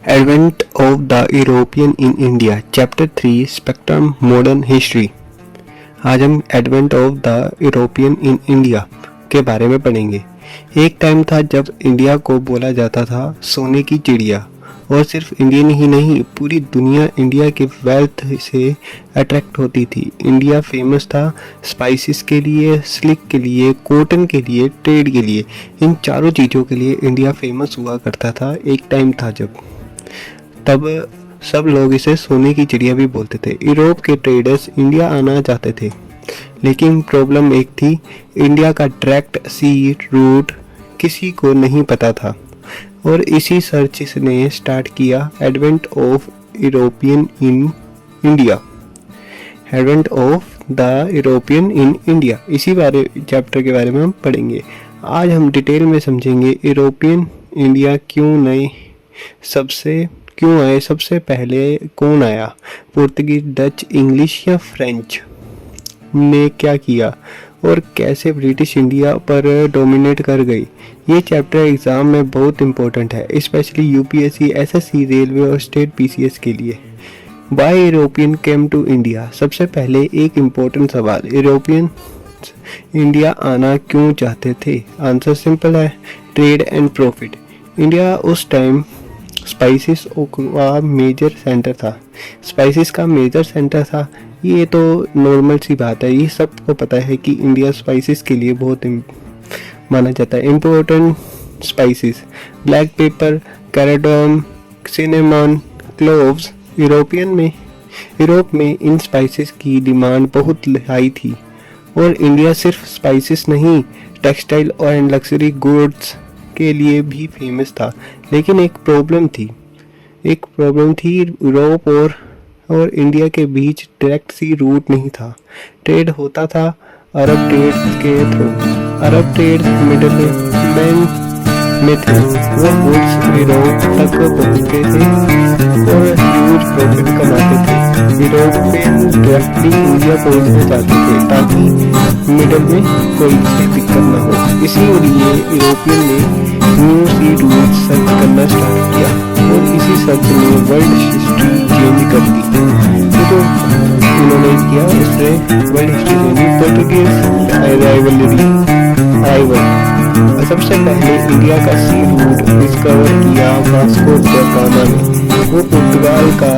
Advent of the European in India, Chapter 3, Spectrum Modern History। आज हम advent of the European in India के बारे में पढ़ेंगे। एक टाइम था जब इंडिया को बोला जाता था सोने की चिड़िया, और सिर्फ इंडियन ही नहीं, पूरी दुनिया इंडिया के वेल्थ से अट्रैक्ट होती थी। इंडिया फेमस था स्पाइसेस के लिए, सिल्क के लिए, कॉटन के लिए, ट्रेड के लिए। इन चारों चीज़ों के लिए इंडिया फेमस हुआ करता था। एक टाइम था तब सब लोग इसे सोने की चिड़िया भी बोलते थे। यूरोप के ट्रेडर्स इंडिया आना चाहते थे, लेकिन प्रॉब्लम एक थी, इंडिया का डायरेक्ट सी रूट किसी को नहीं पता था। और इसी सर्च ने स्टार्ट किया advent of European in India. Advent of the European in India, इसी चैप्टर के बारे में हम पढ़ेंगे। आज हम डिटेल में समझेंगे यूरोपियन इंडिया क्यों आए, सबसे पहले कौन आया, पुर्तगीज, डच, इंग्लिश या फ्रेंच ने क्या किया, और कैसे ब्रिटिश इंडिया पर डोमिनेट कर गई। ये चैप्टर एग्ज़ाम में बहुत इंपॉर्टेंट है, स्पेशली यूपीएससी, एसएससी, रेलवे और स्टेट पीसीएस के लिए। Why European came to India, सबसे पहले एक इम्पोर्टेंट सवाल, यूरोपियन इंडिया आना क्यों चाहते थे? आंसर सिंपल है, ट्रेड एंड प्रॉफिट। इंडिया उस टाइम स्पाइसेस का मेजर सेंटर था। ये तो नॉर्मल सी बात है, ये सबको पता है कि इंडिया स्पाइसेस के लिए बहुत माना जाता है। Important spices, black pepper, cardamom, cinnamon, cloves. Europe में इन स्पाइसेस की डिमांड बहुत हाई थी, और इंडिया सिर्फ स्पाइसेस नहीं, टेक्सटाइल और लग्जरी गुड्स के लिए भी फेमस था। लेकिन एक प्रॉब्लम थी, यूरोप और इंडिया के बीच डायरेक्ट सी रूट नहीं था। ट्रेड होता था अरब ट्रेड के थ्रू। अरब ट्रेड मिडिल में थे, वो गुड्स यूरोप तक पहुंचते थे और ह्यूज प्रॉफिट कमाते थे। यूरोपियन डायरेक्टली इंडिया पहुंचना चाहते थे ताकि मिडिल में कोई दिक्कत न हो। इसीलिए यूरोपियन ने न्यू सी रूट सर्च करना स्टार्ट किया, और इसी सर्च ने वर्ल्ड हिस्ट्री चेंज कर दी। तो उन्होंने किया, उसने world history change. Portuguese arrival, सबसे पहले इंडिया का सी रूट डिस्कवर किया वास्को द गामा ने। वो पुर्तगाल का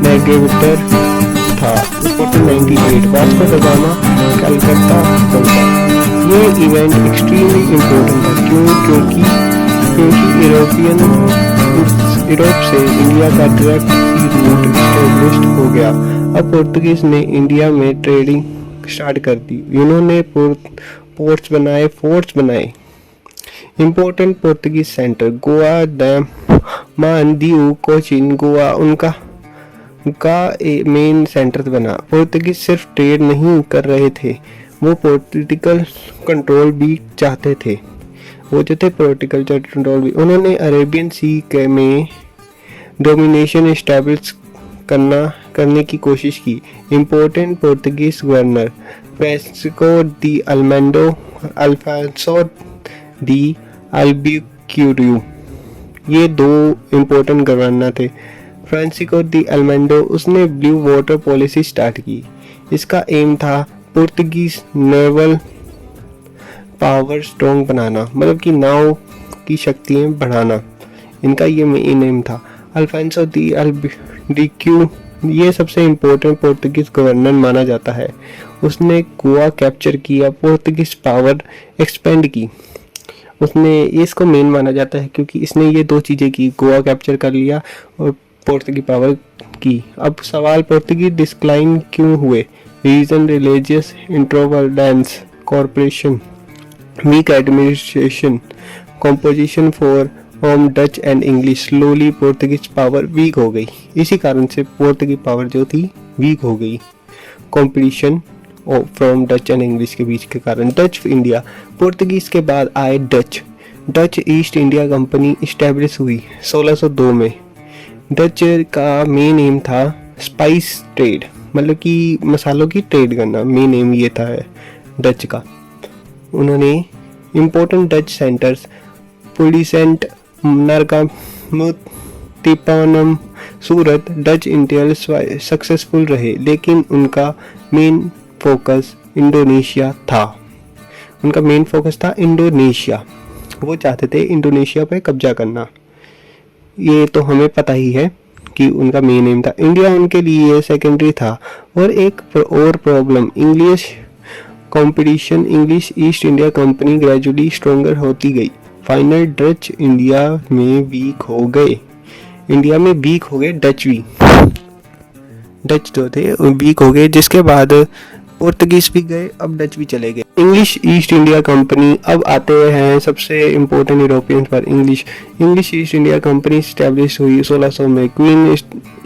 नेविगेटर था। 1498 वास्को द गामा कलकत्ता पहुंचा। ये इवेंट एक्सट्रीमली इम्पोर्टेंट है, क्योंकि यूरोप से इंडिया का डायरेक्ट सी रूट एस्टेब्लिश्ड हो गया। अब पोर्तुगीज ने इंडिया में ट्रेडिंग स्टार्ट कर दी। इन्होंने फोर्ट्स बनाए। इम्पोर्टेंट पोर्तुगीज सेंटर, गोवा, दामन, दीव, कोचिन, गोवा उनका मेन सेंटर बना। पोर्तुगीज सिर्फ ट्रेड नहीं कर रहे थे, वो पॉलिटिकल कंट्रोल भी चाहते थे। उन्होंने अरेबियन सी में डोमिनेशन एस्टैब्लिश करने की कोशिश की। Important Portuguese governor, Francisco de Alfonso de Albuquerque, ये दो इम्पोर्टेंट गवर्नर थे। फ्रांसिस्को दी अल्मेंडो, उसने ब्लू वाटर पॉलिसी स्टार्ट की। इसका एम था पोर्तुगीज नेवल पावर स्ट्रॉन्ग बनाना, मतलब कि नाव की शक्तियाँ बढ़ाना। इनका ये मेन एम था। अल्फांसो दी अल्बुक्यूर्क, ये सबसे इम्पोर्टेंट पोर्तुगीज गवर्नर माना जाता है। उसने गोवा कैप्चर किया, पोर्तुगीज पावर एक्सपेंड की। उसने इसको मेन माना जाता है क्योंकि इसने ये दो चीज़ें की, गोवा कैप्चर कर लिया और पोर्तुगीज पावर की। अब सवाल, पोर्तुगीज डिस्क्लाइन क्यों हुए? Reason, religious intolerance, corporation, weak administration, composition for home Dutch and English. Slowly Portuguese power weak हो गई। इसी कारण से पोर्तुगीज पावर जो थी वीक हो गई, competition from Dutch and English के बीच के कारण। डच इंडिया, पोर्तुगीज के बाद आए Dutch east India company establish हुई 1602 में। डच का मेन एम था स्पाइस ट्रेड, मतलब कि मसालों की ट्रेड करना, मेन एम ये था डच का। उन्होंने इम्पोर्टेंट डच सेंटर्स, पुलिसेंट, नरकामुथ, पाटलिपुत्रम, सूरत डच इंटेल सक्सेसफुल रहे, लेकिन उनका मेन फोकस इंडोनेशिया था। उनका मेन फोकस था इंडोनेशिया। वो चाहते थे इंडोनेशिया पे कब्जा करना। ये तो हमें पता ही है कि उनका मेन एम था। इंडिया उनके लिए सेकेंडरी था। और एक और problem, English competition. English East India company gradually stronger होती गई। फाइनल डच इंडिया में वीक हो गए। इंडिया में वीक हो गए डच जो थे वीक हो गए, जिसके बाद पोर्तुगीज भी गए, अब डच भी चले गए। इंग्लिश ईस्ट इंडिया कंपनी, अब आते हैं सबसे इम्पोर्टेंट यूरोपियंस पर। English East India company establish हुई 1600 में। क्वीन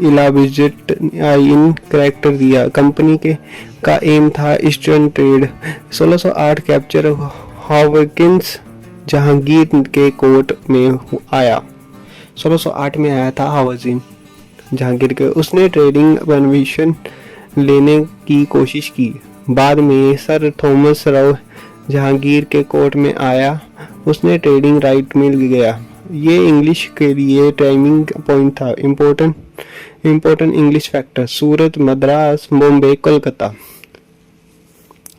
इलाबिजेट इन करेक्टर दिया। कंपनी के का एम था ईस्टर्न ट्रेड। 1608 कैप्चर हॉवर्किंस जहांगीर के कोर्ट में आया। 1608 में आया था हावर्किन जहांगीर के। उसने ट्रेडिंग परमिशन लेने की कोशिश की। बाद में सर थॉमस राव जहांगीर के कोर्ट में आया। उसने ट्रेडिंग राइट मिल गया। ये इंग्लिश के लिए टाइमिंग पॉइंट था। Important English factor, Surat, Madras, Bombay, Kolkata.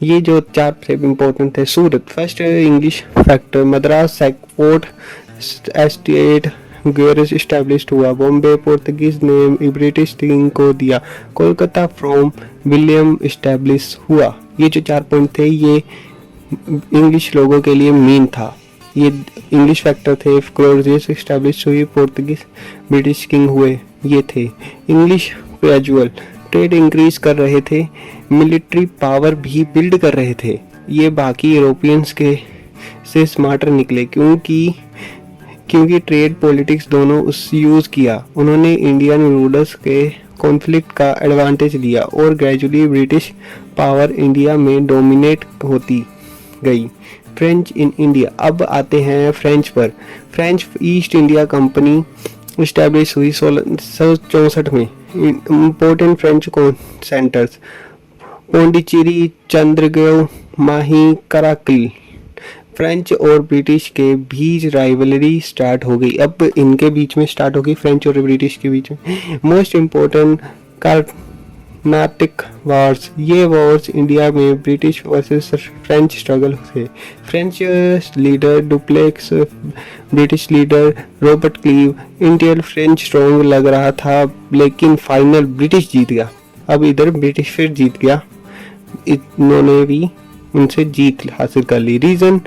ये जो चार से इम्पोर्टेंट थे। Surat first English factor, Madras port estate garage established हुआ। बॉम्बे पोर्तुगीज ने ब्रिटिश किंग को दिया। कोलकाता फ्रॉम विलियम स्टैब्लिश हुआ। ये जो 4 पॉइंट थे ये इंग्लिश लोगों के लिए मेन था। ये इंग्लिश फैक्टर थे। कॉलेजेस स्टैब्लिश हुई, पोर्तुगीज ब्रिटिश किंग हुए, ये थे। इंग्लिश ग्रेजुअल ट्रेड इंक्रीज कर रहे थे, मिलिट्री पावर भी बिल्ड कर रहे थे। ये बाकी यूरोपियंस के से स्मार्टर निकले, क्योंकि ट्रेड पॉलिटिक्स दोनों उस यूज किया। उन्होंने इंडियन रूलर्स के कॉन्फ्लिक्ट का एडवांटेज लिया और ग्रेजुअली ब्रिटिश पावर इंडिया में डोमिनेट होती गई। फ्रेंच इन इंडिया, अब आते हैं फ्रेंच पर। French East India company establish हुई 1664 में। Important French centres, Pondicherry, Chandragarh, Mahe, Karaikal. French और ब्रिटिश के बीच राइवलरी स्टार्ट हो गई। अब इनके बीच में स्टार्ट हो गई, फ्रेंच और ब्रिटिश के बीच में। मोस्ट इम्पोर्टेंट कार्नाटिक वॉर्स, ये वॉर्स इंडिया में ब्रिटिश वर्सेस फ्रेंच स्ट्रगल थे। French leader duplex, British leader Robert cleave. Indian French strong लग रहा था, लेकिन फाइनल ब्रिटिश जीत गया। अब इधर ब्रिटिश फिर जीत गया, इन्होंने भी उनसे जीत हासिल कर ली। Reason,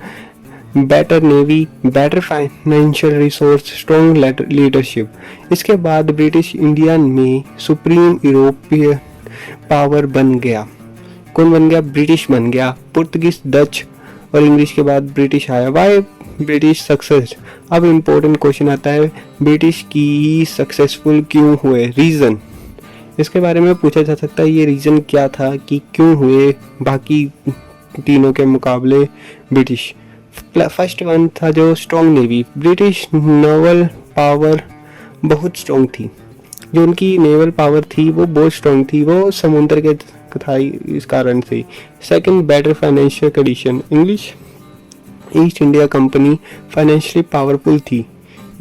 better navy, better financial resource, strong leadership. इसके बाद ब्रिटिश इंडिया में सुप्रीम यूरोपीय पावर बन गया। कौन बन गया? ब्रिटिश बन गया। पुर्तगीज, डच और इंग्लिश के बाद ब्रिटिश आया। Why British success? अब इम्पोर्टेंट क्वेश्चन आता है, ब्रिटिश की सक्सेसफुल क्यों हुए? रीजन, इसके बारे में पूछा जा सकता है। ये रीजन क्या था कि क्यों हुए बाकी तीनों के मुकाबले ब्रिटिश? फर्स्ट वन था जो strong navy. British naval power बहुत स्ट्रॉन्ग थी। जो उनकी नेवल पावर थी वो बहुत स्ट्रॉन्ग थी, वो समुद्र के था इस कारण से। Second, better financial condition. English East India Company financially powerful थी,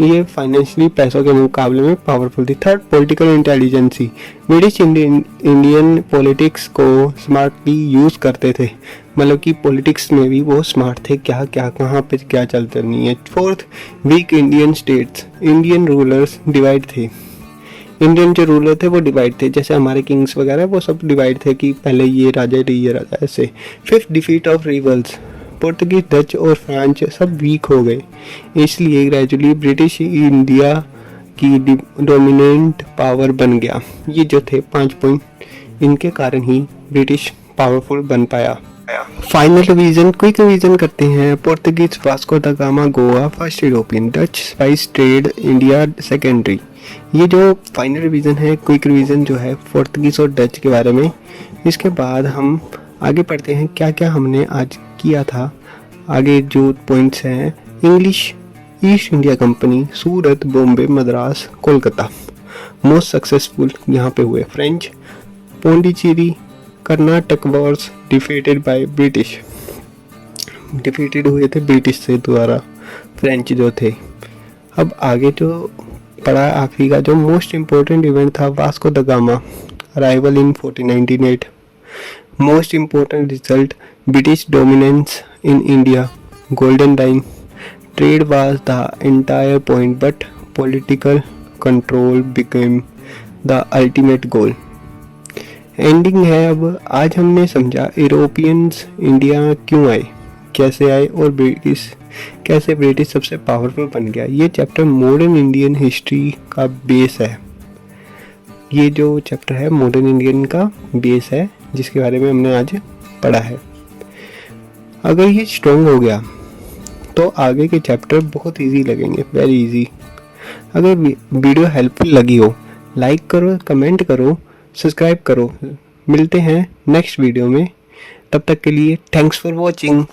ये फाइनेंशियली पैसों के मुकाबले में पावरफुल थी। Third, political intelligence. British Indian politics को स्मार्टली यूज करते थे, मतलब कि पॉलिटिक्स में भी वो स्मार्ट थे, क्या क्या कहाँ पे क्या चलता नहीं है। Fourth, weak Indian states. Indian rulers divide थे, इंडियन जो रूलर थे वो डिवाइड थे, जैसे हमारे किंग्स वगैरह वो सब डिवाइड थे कि पहले ये राजा ये राजा ऐसे। Fifth, defeat of rivals. Portuguese, Dutch और फ्रेंच सब वीक हो गए, इसलिए ग्रेजुअली ब्रिटिश इंडिया की डोमिनेंट पावर बन गया। ये जो थे 5 पॉइंट, इनके कारण ही ब्रिटिश पावरफुल बन पाया। फाइनल रिवीजन, क्विक रिवीजन करते हैं। पुर्तगीज वास्को दा gamma Goa first European, Dutch spice trade India secondary. ये जो फाइनल रिवीजन है, क्विक रिवीजन जो है पुर्तगीज और डच के बारे में। इसके बाद हम आगे पढ़ते हैं क्या क्या हमने आज किया था। आगे जो पॉइंट्स हैं, इंग्लिश ईस्ट इंडिया कंपनी सूरत, बॉम्बे, मद्रास, कोलकाता मोस्ट सक्सेसफुल यहाँ पे हुए। French Pondicherry, Karnataka Wars defeated by British, defeated हुए थे ब्रिटिश से द्वारा फ्रेंच जो थे। अब आगे जो पढ़ा आखिरी का जो मोस्ट इम्पोर्टेंट इवेंट था, Vasco the gamma arrival in 1498, most important result British dominance in India, golden time, trade was the entire point but political control became the ultimate goal. Ending है अब। आज हमने समझा यूरोपियंस इंडिया क्यों आए, कैसे आए और कैसे ब्रिटिश सबसे पावरफुल बन गया। ये चैप्टर मॉडर्न इंडियन हिस्ट्री का बेस है। ये जो चैप्टर है मॉडर्न इंडियन का बेस है जिसके बारे में हमने आज पढ़ा है। अगर ये स्ट्रॉन्ग हो गया तो आगे के चैप्टर बहुत इजी लगेंगे, वेरी इजी। अगर वीडियो हेल्पफुल लगी हो लाइक करो, कमेंट करो, सब्सक्राइब करो। मिलते हैं नेक्स्ट वीडियो में, तब तक के लिए थैंक्स फॉर वॉचिंग।